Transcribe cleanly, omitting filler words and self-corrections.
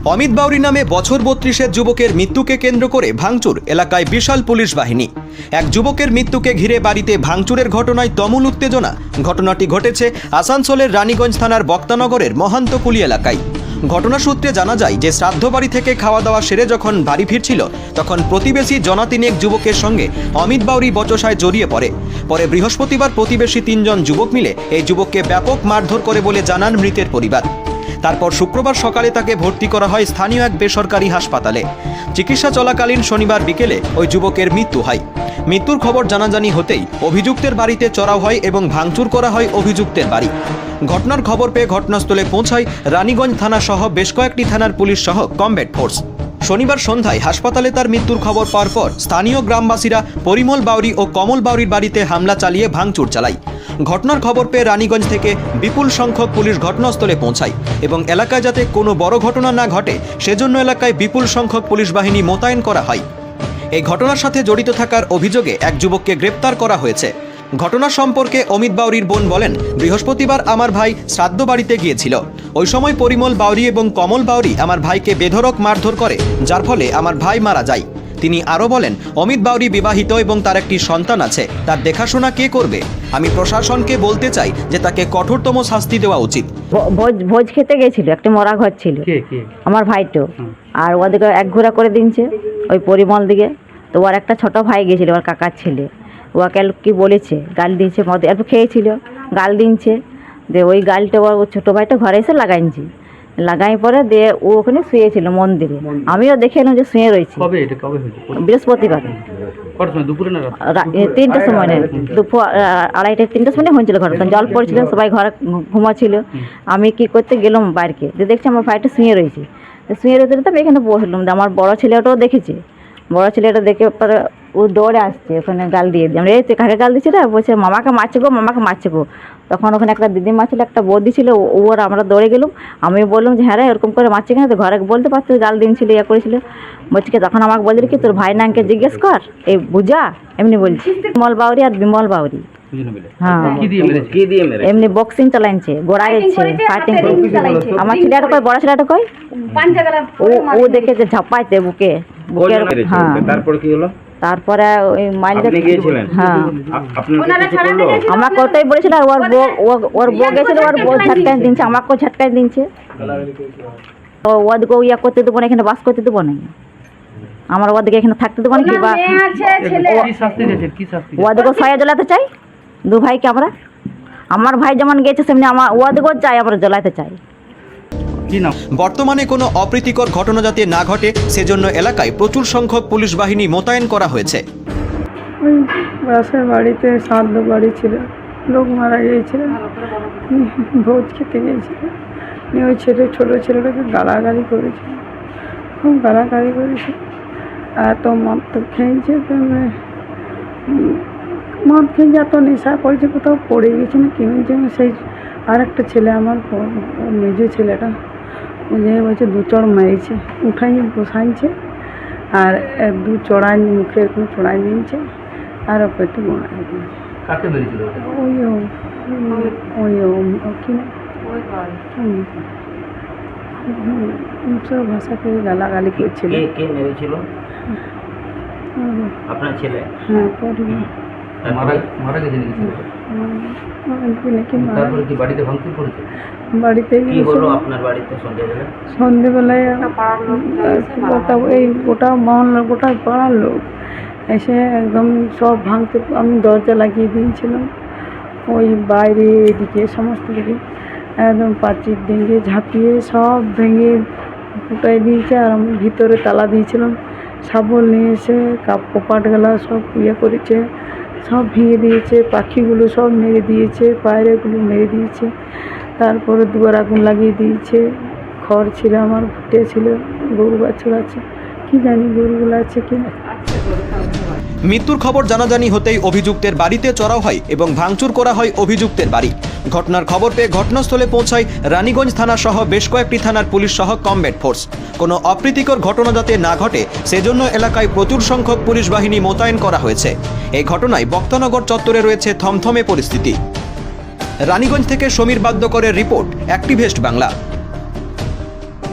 অমিত বাউরি নামে বছর ৩২-এর যুবকের মৃত্যুকে কেন্দ্র করে ভাঙচুর এলাকায় বিশাল পুলিশ বাহিনী। এক যুবকের মৃত্যুকে ঘিরে বাড়িতে ভাঙচুরের ঘটনায় তুমুল উত্তেজনা। ঘটনাটি ঘটেছে আসানসোলের রানীগঞ্জ থানার বক্তানগরের মহান্তকুলি এলাকায়। ঘটনা সূত্রে জানা যায় যে শ্রাদ্ধ বাড়ি থেকে খাওয়া দাওয়া সেরে যখন বাড়ি ফিরছিল তখন প্রতিবেশী জনাতিনেক যুবকের সঙ্গে অমিত বাউরি বচসায় জড়িয়ে পড়ে। পরে বৃহস্পতিবার প্রতিবেশী ৩ জন যুবক মিলে এই যুবককে ব্যাপক মারধর করে বলে জানান মৃতের পরিবার। তারপর শুক্রবার সকালে তাকে ভর্তি করা হয় স্থানীয় এক বেসরকারি হাসপাতালে। চিকিৎসা চলাকালীন শনিবার বিকেলে ওই যুবকের মৃত্যু হয়। মৃত্যুর খবর জানাজানি হতেই অভিযুক্তের বাড়িতে চড়াও হয় এবং ভাঙচুর করা হয় অভিযুক্তের বাড়ি। ঘটনার খবর পেয়ে ঘটনাস্থলে পৌঁছায় রানীগঞ্জ থানা সহ বেশ কয়েকটি থানার পুলিশ সহ কমব্যাট ফোর্স। শনিবার সন্ধ্যায় হাসপাতালে তার মৃত্যুর খবর পাওয়ার পর স্থানীয় গ্রামবাসীরা পরিমল বাউরি ও কমল বাউরির বাড়িতে হামলা চালিয়ে ভাঙচুর চালায়। ঘটনার খবর পেয়ে রানীগঞ্জ থেকে বিপুল সংখ্যক পুলিশ ঘটনাস্থলে পৌঁছায় এবং এলাকায় যাতে কোনো বড় ঘটনা না ঘটে সেজন্য এলাকায় বিপুল সংখ্যক পুলিশ বাহিনী মোতায়েন করা হয়। এই ঘটনার সাথে জড়িত থাকার অভিযোগে এক যুবককে গ্রেপ্তার করা হয়েছে। ঘটনা সম্পর্কে অমিত বাউরির বোন বলেন, বৃহস্পতিবার আমার ভাই শ্রাদ্ধ বাড়িতে গিয়েছিল। ওই সময় পরিমল বাউরি এবং কমল বাউরি আমার ভাইকে বেধড়ক মারধর করে, যার ফলে আমার ভাই মারা যায়। তিনি আরও বলেন, অমিত বাউরি বিবাহিত এবং তার একটি সন্তান আছে, তার দেখাশোনা কে করবে? আমি প্রশাসনকে বলতে চাই যে তাকে কঠোরতম শাস্তি দেওয়া উচিত। ভোজ খেতে গেছিল, একটা মরা ঘর ছিল আমার ভাইটো, আর ওদিকে এক ঘোরা করে দিনছে ওই পরিমল দিকে। তো ওর একটা ছোট ভাই গেছিল, ওর কাকার ছেলে, ওকে কি বলেছে গাল দিয়েছে, মদ একটু খেয়েছিল, গাল দিনছে। দিয়ে ওই গালটা ওর ছোটো ভাইটা ঘরে এসে লাগাইছি, লাগাই পরে দিয়ে ও ওখানে শুয়েছিল মন্দিরে। আমিও দেখে এলাম যে শুয়ে রয়েছে। বৃহস্পতিবার 3টার সময়, দুপুর 2:30-3টার সময় হয়েছিল। ঘটনা জল পড়ছিল, সবাই ঘরে ঘুমাচ্ছিল। আমি কি করতে গেলাম বাইরে, দিয়ে দেখছি আমার ভাইটা শুয়ে রয়েছে। শুয়ে রয়েছে তো আমি এখানে বসলাম। আমার বড় ছেলেটাও দেখেছে, বড় ছেলেটা দেখে পরে ও দৌড়ে আসছে, ওখানে গাল দিয়ে দিই। আমরা এই কাকে গাল দিচ্ছি না, বলছে মামাকে মারছে গো, মামাকে মারছে গো। তখন ওখানে একটা দিদিমা ছিল, একটা বৌদি ছিল, ওর আমরা দৌড়ে গেলাম। আমি বললাম যে হ্যাঁ রে এরকম করে মারছে কেন? তো ঘরে বলতে পারতো, গাল দিনছিল, ইয়ে করেছিল। বলছি কি, তখন আমাকে বলছিল কি তোর ভাই নামকে জিজ্ঞেস কর, এই বুঝা এমনি বলছি। বিমল বাউরি আর বিমল বাউরি, হ্যাঁ এমনি বক্সিং চালাইছে, গোড়া গেছে, ফাইটিং। আমার ছেলেটা কয়, বড় ছেলেটা কয়, ও দেখেছে ঝাপাইতে বুকে। হ্যাঁ, তারপরে কি হলো? তারপরে ওই মাইলটা, হ্যাঁ আমাকে ওটাই বলেছিল। আর ওর বউ গেছিল, ওর বউ ঝটকাই দিনছে, আমাকেও ঝটকাই দিনছে। তো ওদিকে ইয়া করতে দেবো না, এখানে বাস করতে দেবো না, আমার ওদিকে এখানে থাকতে দেবো না। কি বা ওদিকেও সয়া জ্বলাতে চাই, দু ভাইকে আমরা, আমার ভাই যেমন গেছে সেমনি আমার ওদিকেও চাই, আমরা জ্বলাতে চাই। বর্তমানে কোনো অপ্রীতিকর ঘটনা যাতে না ঘটে সেজন্য এলাকায় প্রচুর সংখ্যক পুলিশ বাহিনী মোতায়েন করা হয়েছে। ওই পাশের বাড়িতে শ্রাদ্ধ বাড়ি ছিল, লোক মারা গিয়েছিল, ভোজ খেতে গিয়েছিল। ওই ছোটো ছেলেটাকে গালাগালি করেছে, খুব গালাগালি করেছে। এত মদ তো খেয়েছে, মদ খেয়ে এত নেশা করেছে, কোথাও পড়ে গেছে না কি হয়েছে। সেই আর একটা ছেলে, আমার মেজো ছেলেটা, যে বলছে 2 চড় মেরেছে, উঠাই বসাইছে, আর 2 চড়াই মুখে এরকম চড়াই দিয়েছে, আর ওপরে একটু গোড়াই দিয়েছে। কি সব ভাষাকে গালাগালি করছিল। আপনার ছেলে? হ্যাঁ, বাড়িতে সন্ধ্যেবেলায় এই গোটা মহল্লা, গোটা পাড়ার লোক এসে একদম সব ভাঙতে, আমি দরজা লাগিয়ে দিয়েছিলাম। ওই বাইরে এদিকে সমস্ত দিকে একদম পাঁচিল ভেঙে ঝাঁপিয়ে সব ভেঙে ফুটাই দিয়েছে। আর আমি ভিতরে তালা দিয়েছিলাম, শাবল নিয়ে এসে কপাট গেলা সব ইয়ে করেছে, সব ভেঙে দিয়েছে। পাখিগুলো সব মেরে দিয়েছে, পায়রাগুলো মেরে দিয়েছে। তারপরে দুয়ার আগুন লাগিয়ে দিয়েছে। খড় ছিল আমার, ফুটে ছিল, গরু বাছুর আছে, কি জানি গরুগুলো আছে কিনা। মৃত্যুর খবর জানাজানি হতেই অভিযুক্তের বাড়িতে চড়াও হয় এবং ভাঙচুর করা হয় অভিযুক্তের বাড়ি। ঘটনার খবর পেয়ে ঘটনাস্থলে পৌঁছায় রানীগঞ্জ থানা সহ বেশ কয়েকটি থানার পুলিশ সহ কমব্যাট ফোর্স। কোনো অপ্রীতিকর ঘটনা যাতে না ঘটে সেজন্য এলাকায় প্রচুর সংখ্যক পুলিশ বাহিনী মোতায়েন করা হয়েছে। এই ঘটনায় বক্তানগর চত্বরে রয়েছে থমথমে পরিস্থিতি। রানীগঞ্জ থেকে সমীর বাদ্যকরের রিপোর্ট, অ্যাক্টিভিস্ট বাংলা।